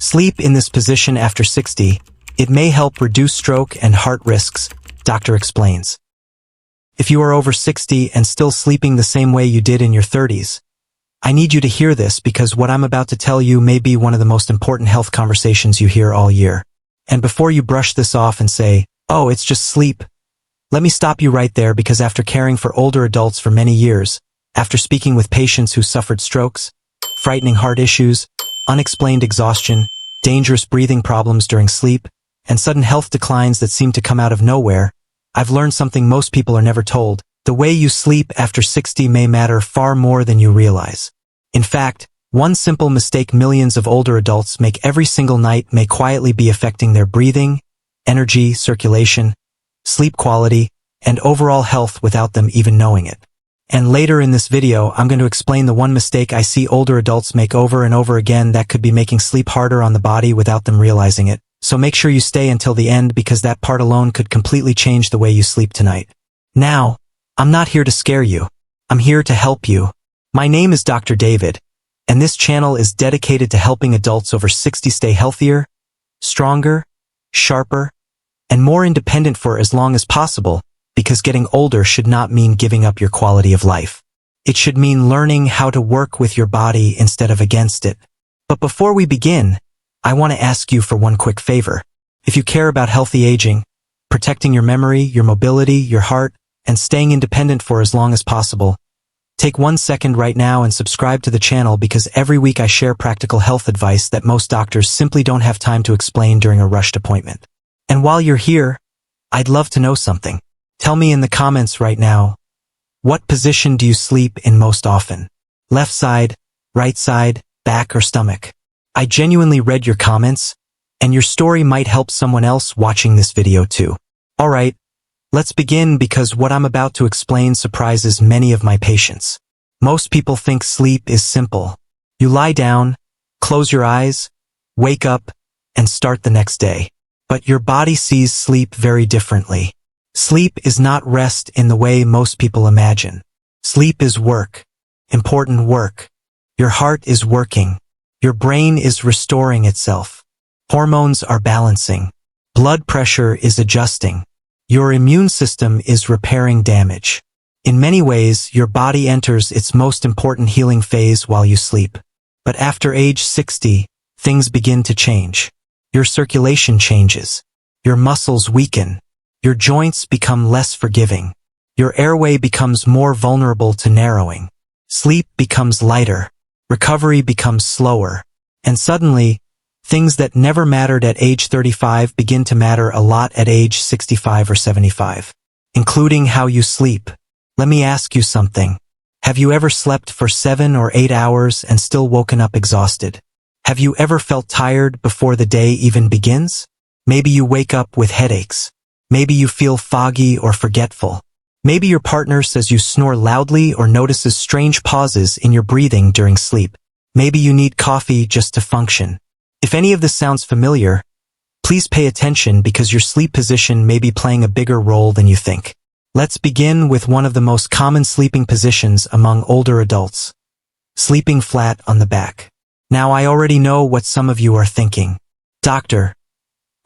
Sleep in this position after 60. It may help reduce stroke and heart risks, doctor explains. If you are over 60 and still sleeping the same way you did in your 30s, I need you to hear this because what I'm about to tell you may be one of the most important health conversations you hear all year. And before you brush this off and say, "Oh, it's just sleep," let me stop you right there because after caring for older adults for many years, after speaking with patients who suffered strokes, frightening heart issues, unexplained exhaustion, dangerous breathing problems during sleep, and sudden health declines that seem to come out of nowhere, I've learned something most people are never told. The way you sleep after 60 may matter far more than you realize. In fact, one simple mistake millions of older adults make every single night may quietly be affecting their breathing, energy, circulation, sleep quality, and overall health without them even knowing it. And later in this video, I'm going to explain the one mistake I see older adults make over and over again that could be making sleep harder on the body without them realizing it. So make sure you stay until the end because that part alone could completely change the way you sleep tonight. Now, I'm not here to scare you. I'm here to help you. My name is Dr. David, and this channel is dedicated to helping adults over 60 stay healthier, stronger, sharper, and more independent for as long as possible, because getting older should not mean giving up your quality of life. It should mean learning how to work with your body instead of against it. But before we begin, I want to ask you for one quick favor. If you care about healthy aging, protecting your memory, your mobility, your heart, and staying independent for as long as possible, take 1 second right now and subscribe to the channel because every week I share practical health advice that most doctors simply don't have time to explain during a rushed appointment. And while you're here, I'd love to know something. Tell me in the comments right now, what position do you sleep in most often? Left side, right side, back, or stomach? I genuinely read your comments, and your story might help someone else watching this video too. Alright, let's begin because what I'm about to explain surprises many of my patients. Most people think sleep is simple. You lie down, close your eyes, wake up, and start the next day. But your body sees sleep very differently. Sleep is not rest in the way most people imagine. Sleep is work. Important work. Your heart is working. Your brain is restoring itself. Hormones are balancing. Blood pressure is adjusting. Your immune system is repairing damage. In many ways, your body enters its most important healing phase while you sleep. But after age 60, things begin to change. Your circulation changes. Your muscles weaken. Your joints become less forgiving. Your airway becomes more vulnerable to narrowing. Sleep becomes lighter. Recovery becomes slower. And suddenly, things that never mattered at age 35 begin to matter a lot at age 65 or 75, including how you sleep. Let me ask you something. Have you ever slept for 7 or 8 hours and still woken up exhausted? Have you ever felt tired before the day even begins? Maybe you wake up with headaches. Maybe you feel foggy or forgetful. Maybe your partner says you snore loudly or notices strange pauses in your breathing during sleep. Maybe you need coffee just to function. If any of this sounds familiar, please pay attention because your sleep position may be playing a bigger role than you think. Let's begin with one of the most common sleeping positions among older adults. Sleeping flat on the back. Now I already know what some of you are thinking. Doctor,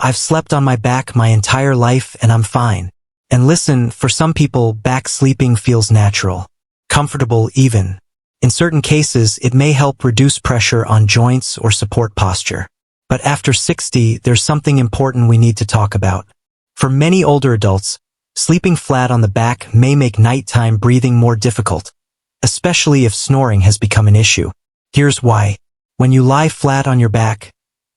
I've slept on my back my entire life and I'm fine. And listen, for some people, back sleeping feels natural, comfortable even. In certain cases, it may help reduce pressure on joints or support posture. But after 60, there's something important we need to talk about. For many older adults, sleeping flat on the back may make nighttime breathing more difficult, especially if snoring has become an issue. Here's why. When you lie flat on your back,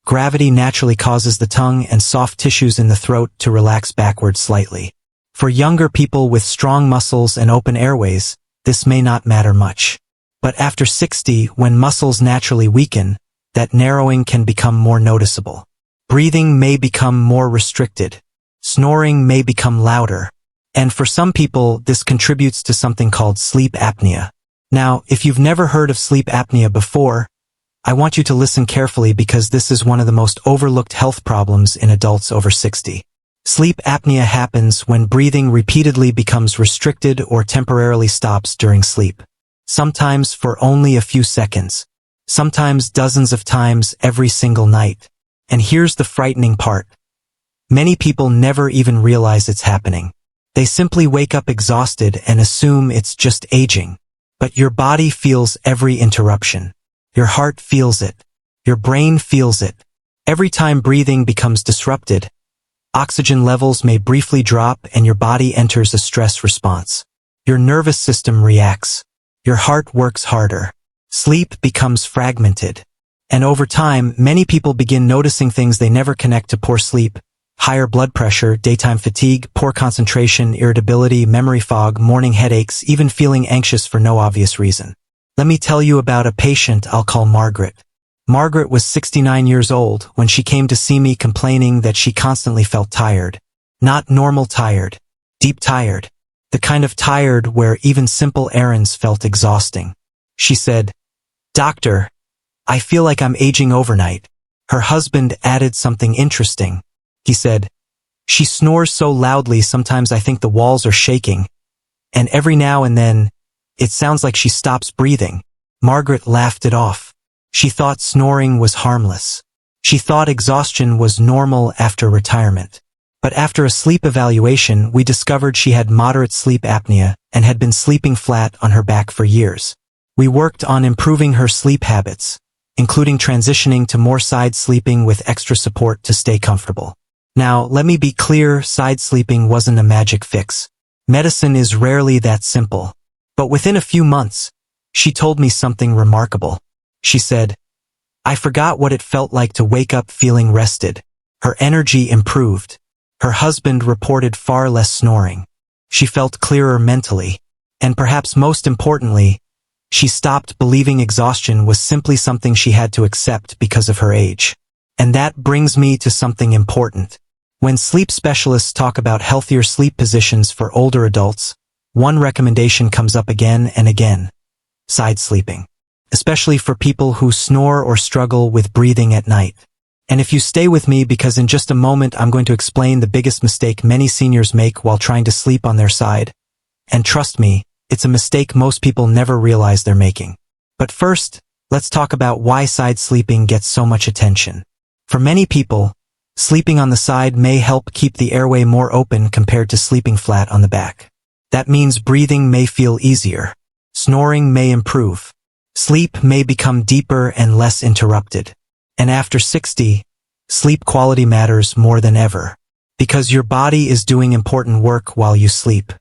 gravity naturally causes the tongue and soft tissues in the throat to relax backward slightly. For younger people with strong muscles and open airways, this may not matter much. But after 60, when muscles naturally weaken, that narrowing can become more noticeable. Breathing may become more restricted. Snoring may become louder. And for some people, this contributes to something called sleep apnea. Now, if you've never heard of sleep apnea before, I want you to listen carefully because this is one of the most overlooked health problems in adults over 60. Sleep apnea happens when breathing repeatedly becomes restricted or temporarily stops during sleep. Sometimes for only a few seconds. Sometimes dozens of times every single night. And here's the frightening part. Many people never even realize it's happening. They simply wake up exhausted and assume it's just aging. But your body feels every interruption. Your heart feels it. Your brain feels it. Every time breathing becomes disrupted, oxygen levels may briefly drop and your body enters a stress response. Your nervous system reacts. Your heart works harder. Sleep becomes fragmented. And over time, many people begin noticing things they never connect to poor sleep: higher blood pressure, daytime fatigue, poor concentration, irritability, memory fog, morning headaches, even feeling anxious for no obvious reason. Let me tell you about a patient I'll call Margaret. Margaret was 69 years old when she came to see me complaining that she constantly felt tired. Not normal tired, deep tired. The kind of tired where even simple errands felt exhausting. She said, "Doctor, I feel like I'm aging overnight." Her husband added something interesting. He said, "She snores so loudly sometimes I think the walls are shaking. And every now and then, it sounds like she stops breathing." Margaret laughed it off. She thought snoring was harmless. She thought exhaustion was normal after retirement. But after a sleep evaluation, we discovered she had moderate sleep apnea and had been sleeping flat on her back for years. We worked on improving her sleep habits, including transitioning to more side sleeping with extra support to stay comfortable. Now, let me be clear, side sleeping wasn't a magic fix. Medicine is rarely that simple. But within a few months, she told me something remarkable. She said, "I forgot what it felt like to wake up feeling rested." Her energy improved. Her husband reported far less snoring. She felt clearer mentally. And perhaps most importantly, she stopped believing exhaustion was simply something she had to accept because of her age. And that brings me to something important. When sleep specialists talk about healthier sleep positions for older adults, one recommendation comes up again and again: side sleeping. Especially for people who snore or struggle with breathing at night. And if you stay with me, because in just a moment I'm going to explain the biggest mistake many seniors make while trying to sleep on their side. And trust me, it's a mistake most people never realize they're making. But first, let's talk about why side sleeping gets so much attention. For many people, sleeping on the side may help keep the airway more open compared to sleeping flat on the back. That means breathing may feel easier. Snoring may improve. Sleep may become deeper and less interrupted. And after 60, sleep quality matters more than ever. Because your body is doing important work while you sleep.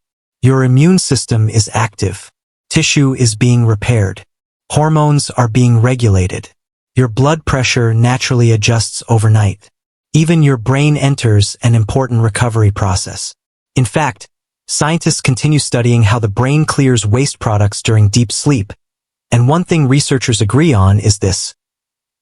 Your immune system is active. Tissue is being repaired. Hormones are being regulated. Your blood pressure naturally adjusts overnight. Even your brain enters an important recovery process. In fact, scientists continue studying how the brain clears waste products during deep sleep. And one thing researchers agree on is this: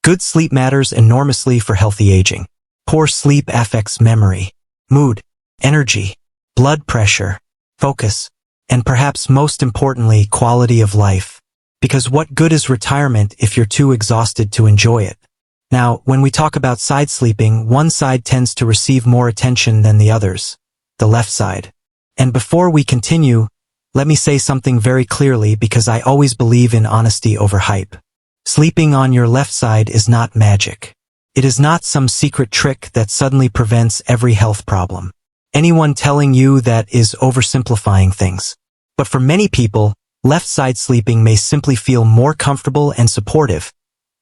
good sleep matters enormously for healthy aging. Poor sleep affects memory, mood, energy, blood pressure, focus, and perhaps most importantly, quality of life. Because what good is retirement if you're too exhausted to enjoy it? Now, when we talk about side sleeping, one side tends to receive more attention than the others, the left side. And before we continue, let me say something very clearly, because I always believe in honesty over hype. Sleeping on your left side is not magic. It is not some secret trick that suddenly prevents every health problem. Anyone telling you that is oversimplifying things. But for many people, left side sleeping may simply feel more comfortable and supportive,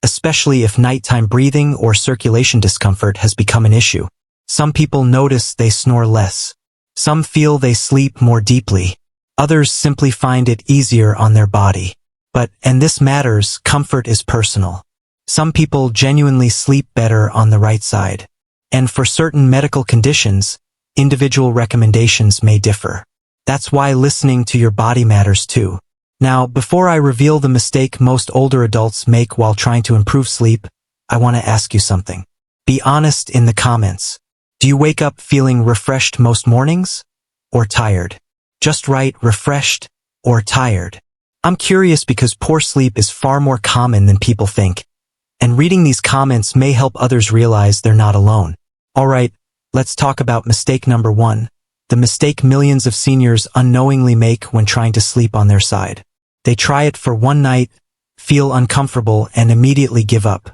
especially if nighttime breathing or circulation discomfort has become an issue. Some people notice they snore less. Some feel they sleep more deeply. Others simply find it easier on their body. But, and this matters, comfort is personal. Some people genuinely sleep better on the right side. And for certain medical conditions, individual recommendations may differ. That's why listening to your body matters too. Now, before I reveal the mistake most older adults make while trying to improve sleep, I want to ask you something. Be honest in the comments. Do you wake up feeling refreshed most mornings? Or tired? Just write refreshed or tired. I'm curious because poor sleep is far more common than people think. And reading these comments may help others realize they're not alone. Alright, let's talk about mistake number 1. The mistake millions of seniors unknowingly make when trying to sleep on their side. They try it for one night, feel uncomfortable, and immediately give up.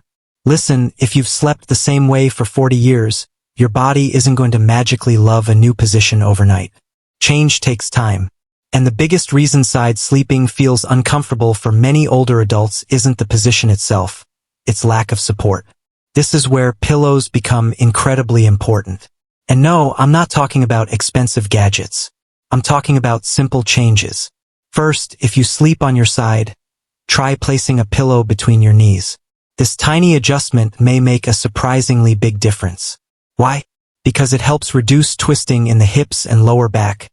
Listen, if you've slept the same way for 40 years, your body isn't going to magically love a new position overnight. Change takes time. And the biggest reason side sleeping feels uncomfortable for many older adults isn't the position itself, it's lack of support. This is where pillows become incredibly important. And no, I'm not talking about expensive gadgets. I'm talking about simple changes. First, if you sleep on your side, try placing a pillow between your knees. This tiny adjustment may make a surprisingly big difference. Why? Because it helps reduce twisting in the hips and lower back,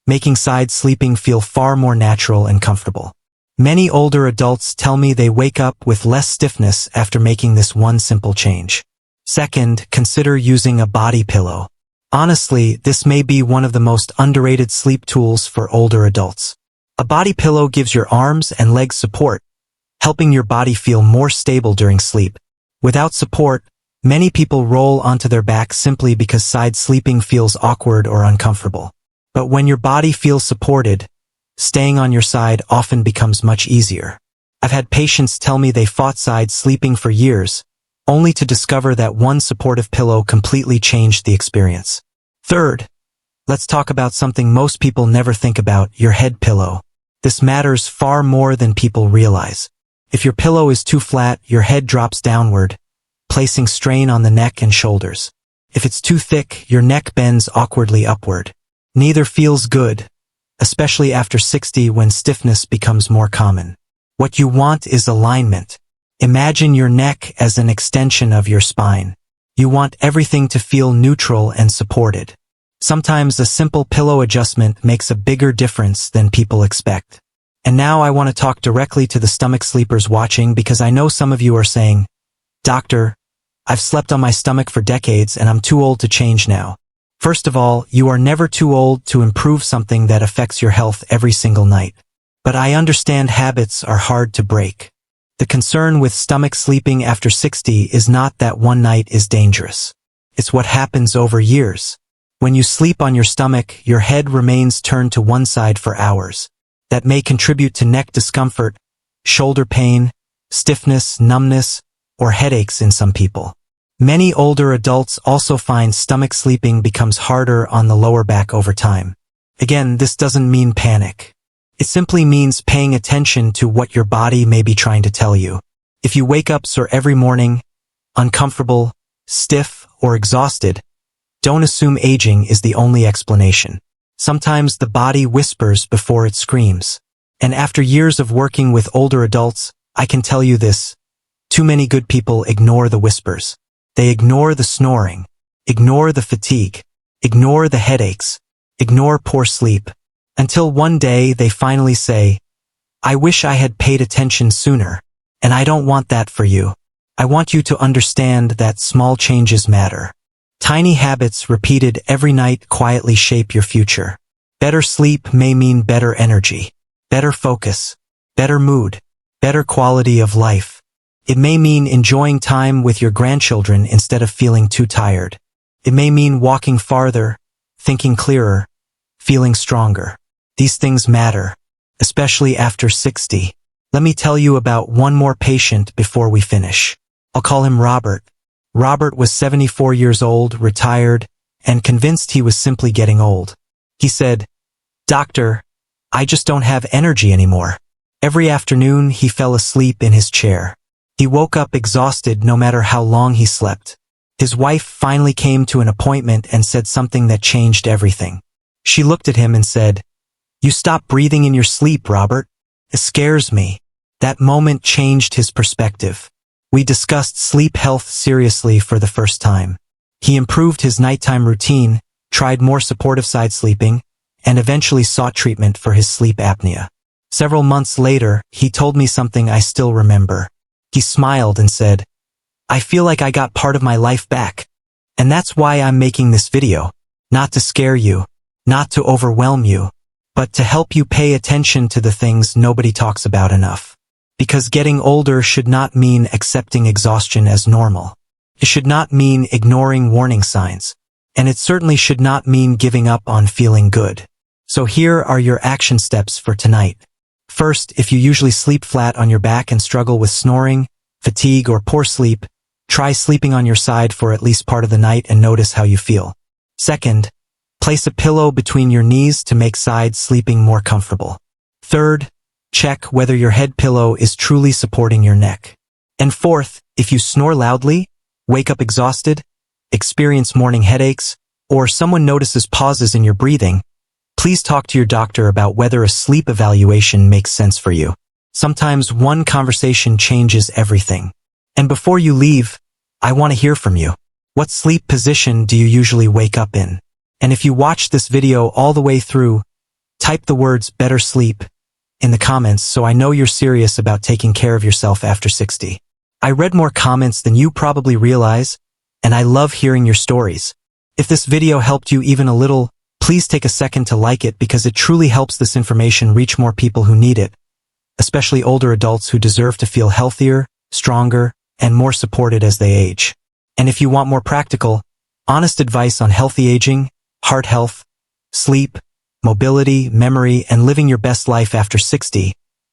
making side sleeping feel far more natural and comfortable. Many older adults tell me they wake up with less stiffness after making this one simple change. Second, consider using a body pillow. Honestly, this may be one of the most underrated sleep tools for older adults. A body pillow gives your arms and legs support, helping your body feel more stable during sleep. Without support, many people roll onto their back simply because side sleeping feels awkward or uncomfortable. But when your body feels supported, staying on your side often becomes much easier. I've had patients tell me they fought side sleeping for years, only to discover that one supportive pillow completely changed the experience. Third, let's talk about something most people never think about, your head pillow. This matters far more than people realize. If your pillow is too flat, your head drops downward, placing strain on the neck and shoulders. If it's too thick, your neck bends awkwardly upward. Neither feels good, especially after 60 when stiffness becomes more common. What you want is alignment. Imagine your neck as an extension of your spine. You want everything to feel neutral and supported. Sometimes a simple pillow adjustment makes a bigger difference than people expect. And now I want to talk directly to the stomach sleepers watching because I know some of you are saying, "Doctor, I've slept on my stomach for decades and I'm too old to change now." First of all, you are never too old to improve something that affects your health every single night. But I understand habits are hard to break. The concern with stomach sleeping after 60 is not that one night is dangerous. It's what happens over years. When you sleep on your stomach, your head remains turned to one side for hours. That may contribute to neck discomfort, shoulder pain, stiffness, numbness, or headaches in some people. Many older adults also find stomach sleeping becomes harder on the lower back over time. Again, this doesn't mean panic. It simply means paying attention to what your body may be trying to tell you. If you wake up sore every morning, uncomfortable, stiff, or exhausted, don't assume aging is the only explanation. Sometimes the body whispers before it screams. And after years of working with older adults, I can tell you this: too many good people ignore the whispers. They ignore the snoring, ignore the fatigue, ignore the headaches, ignore poor sleep, until one day they finally say, "I wish I had paid attention sooner." And I don't want that for you. I want you to understand that small changes matter. Tiny habits repeated every night quietly shape your future. Better sleep may mean better energy, better focus, better mood, better quality of life. It may mean enjoying time with your grandchildren instead of feeling too tired. It may mean walking farther, thinking clearer, feeling stronger. These things matter, especially after 60. Let me tell you about one more patient before we finish. I'll call him Robert. Robert was 74 years old, retired, and convinced he was simply getting old. He said, "Doctor, I just don't have energy anymore." Every afternoon he fell asleep in his chair. He woke up exhausted no matter how long he slept. His wife finally came to an appointment and said something that changed everything. She looked at him and said, "You stop breathing in your sleep, Robert. It scares me." That moment changed his perspective. We discussed sleep health seriously for the first time. He improved his nighttime routine, tried more supportive side sleeping, and eventually sought treatment for his sleep apnea. Several months later, he told me something I still remember. He smiled and said, "I feel like I got part of my life back. And that's why I'm making this video. Not to scare you, not to overwhelm you, but to help you pay attention to the things nobody talks about enough. Because getting older should not mean accepting exhaustion as normal. It should not mean ignoring warning signs. And it certainly should not mean giving up on feeling good. So here are your action steps for tonight. First, if you usually sleep flat on your back and struggle with snoring, fatigue, or poor sleep, Try sleeping on your side for at least part of the night and notice how you feel. Second, place a pillow between your knees to make side sleeping more comfortable. Third, check whether your head pillow is truly supporting your neck. And fourth, if you snore loudly, wake up exhausted, experience morning headaches, or someone notices pauses in your breathing, please talk to your doctor about whether a sleep evaluation makes sense for you. Sometimes one conversation changes everything. And before you leave, I want to hear from you. What sleep position do you usually wake up in? And if you watched this video all the way through, type the words "better sleep" in the comments so I know you're serious about taking care of yourself after 60. I read more comments than you probably realize, and I love hearing your stories. If this video helped you even a little, please take a second to like it because it truly helps this information reach more people who need it, especially older adults who deserve to feel healthier, stronger, and more supported as they age. And if you want more practical, honest advice on healthy aging, heart health, sleep, mobility, memory, and living your best life after 60,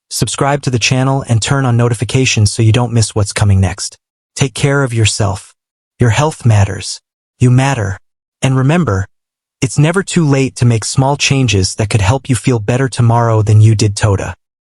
subscribe to the channel and turn on notifications so you don't miss what's coming next. Take care of yourself. Your health matters. You matter. And remember, it's never too late to make small changes that could help you feel better tomorrow than you did today.